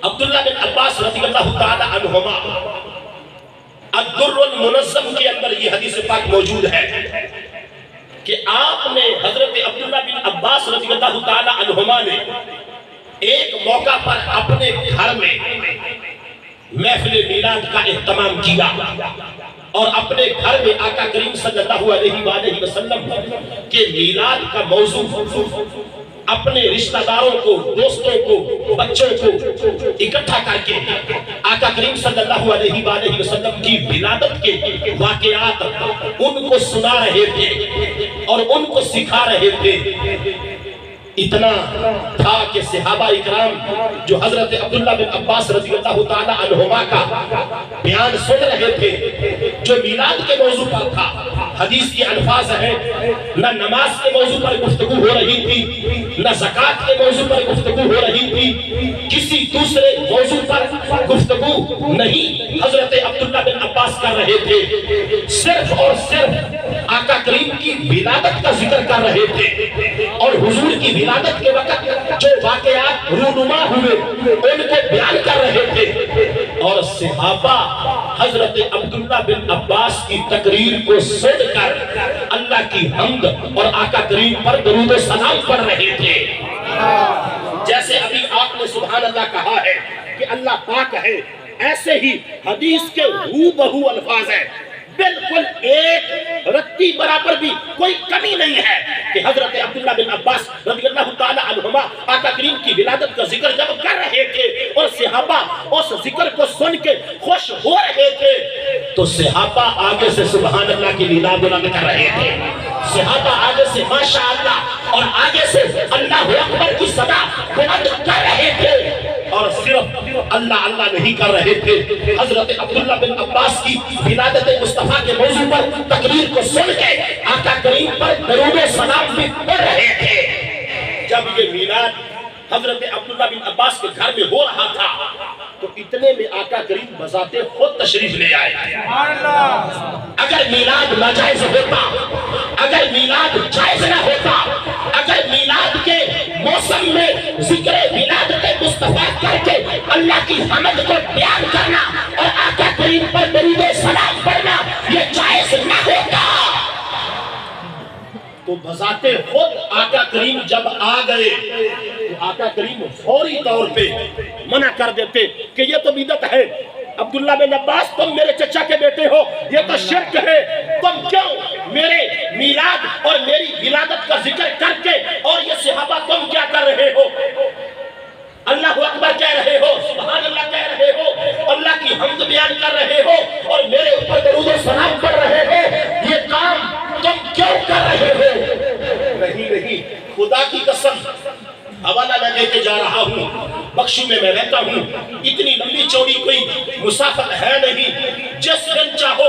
عبداللہ بن عباس رضی اللہ تعالی عنہما الدر المنظم کے اندر یہ حدیث پاک موجود ہے کہ آپ نے حضرت عبداللہ بن عباس رضی اللہ تعالی عنہما نے ایک موقع پر اپنے گھر میں محفل میلاد کا اہتمام کیا اور اپنے گھر میں آقا کریم صلی اللہ علیہ وآلہ وسلم کے میلاد کا موضوع اپنے رشتہ داروں کو، دوستوں کو، بچوں کو اکٹھا کر کے آقا کریم صلی اللہ علیہ وآلہ وسلم کی ولادت کے واقعات ان کو سنا رہے تھے اور ان کو سکھا رہے تھے۔ اتنا تھا کہ صحابہ اکرام جو حضرت عبداللہ بن عباس رضی اللہ تعالی عنہما کا بیان سن رہے تھے جو میلاد کے موضوع پر تھا، حدیث کی الفاظ ہیں، نہ نماز کے موضوع پر گفتگو ہو رہی تھی، نہ زکوٰۃ کے موضوع پر گفتگو ہو رہی تھی، کسی دوسرے موضوع پر گفتگو نہیں حضرت عبداللہ بن عباس کر رہے تھے، صرف اور صرف آقا کریم کی ولادت کا ذکر کر رہے تھے اور حضور کی ولادت کے وقت جو واقعات رونما ہوئے ان کو بیان کر رہے تھے اور صحابہ حضرت عبداللہ بن عباس کی تقریر کو سن کر اللہ کی حمد اور آقا کریم پر درود و سلام پڑھ رہے تھے۔ جیسے ابھی آپ نے سبحان اللہ کہا ہے کہ اللہ پاک ہے، ایسے ہی حدیث کے ہو بہو الفاظ ہیں، بالکل ایک رتی برابر بھی کوئی کمی نہیں ہے کہ حضرت عبداللہ بن عباس رضی اللہ تعالی عنہما آقا کریم کی ولادت کا ذکر جب کر رہے تھے اور صحابہ اس ذکر کو سن کے خوش ہو رہے تھے تو صحابہ آگے سے سبحان اللہ کی ندا بلند کر رہے تھے، صحابہ آگے سے ماشاءاللہ اور آگے سے اللہ اکبر کی صدا بلند کر رہے تھے اور صرف اللہ اللہ نہیں کر رہے تھے، حضرت عبداللہ بن عباس کی ولادت مصطفیٰ کے موضوع پر تقریر کو سن کے آقا کریم پر درود و سلام بھی پڑھ رہے تھے۔ جب یہ میلاد حضرت عبداللہ بن عباس کے گھر میں ہو رہا تھا تو اتنے میں آقا کریم بذات خود تشریف لے آئے۔ اگر میلاد ناجائز ہوتا، اگر میلاد جائز نہ ہوتا، اگر میلاد کے موسم میں ذکر ولادت مصطفیٰ کر کے اللہ کی حمد کو بیان کرنا اور آقا کریم پر درود و سلام پڑھنا یہ جائز نہ ہوتا تو بذات خود آقا کریم جب آ گئے تو آقا کریم فوری طور پہ منع کر دیتے کہ یہ تو بدعت ہے، عبداللہ بن عباس تم میرے چچا کے بیٹے ہو، یہ تو شرک ہے، تم کیوں میرے میلاد اور میری ولادت کا ذکر کر کے اور یہ صحابہ تم کیا کر رہے ہو، اللہ اکبر کہہ رہے ہو، سبحان اللہ کہہ رہے ہو، اللہ کی حمد بیان کر رہے ہو اور میرے اوپر درود و سلام پڑھ رہے ہو، یہ کام تم کیوں کر رہے ہو؟ نہیں، خدا کی قسم حوالہ میں لے کے جا رہا ہوں، بخشو میں رہتا ہوں، اتنی لمبی چوڑی کوئی مسافت ہے نہیں، جس دن چاہو،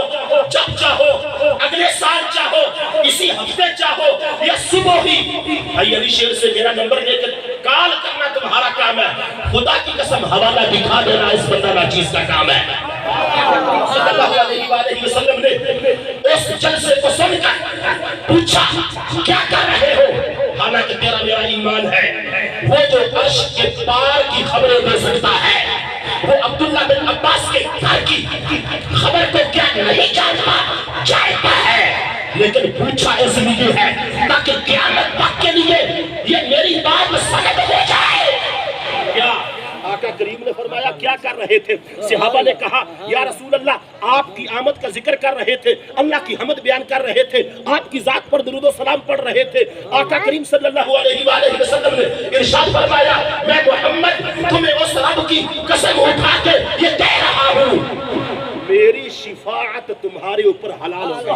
جب چاہو، اگلے سال چاہو، اسی ہفتے چاہو یا صبح ہی بھائی علی شیر سے میرا نمبر لے کر کال کرنا تمہارا کام ہے، خدا کی قسم حوالہ دکھا دینا اس بندہ ناچیز کا کام ہے۔ صلی اللہ علیہ وآلہ وسلم نے اس جلسے کو سن کر پوچھا کیا کر رہے ہو؟ حالانکہ تیرا میرا ایمان ہے وہ جو عرش کے پار کی خبریں دے سکتا ہے وہ عبداللہ بن عباس کے گھر کی خبر کو کیا نہیں جانتا ہے، لیکن پوچھا اس لیے ہے تاکہ قیامت تک کے لیے یہ میری بات سند ہو جائے۔ کیا آقا کریم نے فرمایا کیا کر رہے تھے؟ صحابہ نے کہا یا رسول اللہ آپ کی آمد کا ذکر کر رہے تھے، اللہ کی حمد بیان کر رہے تھے، آپ کی ذات پر درود و سلام پڑھ رہے تھے۔ آقا کریم صلی اللہ علیہ وآلہ وسلم نے ارشاد فرمایا میں محمد تمہیں اس رب کی قسم اٹھا کے یہ کہہ رہا ہوں میری شفاعت تمہارے اوپر حلال ہو گئی۔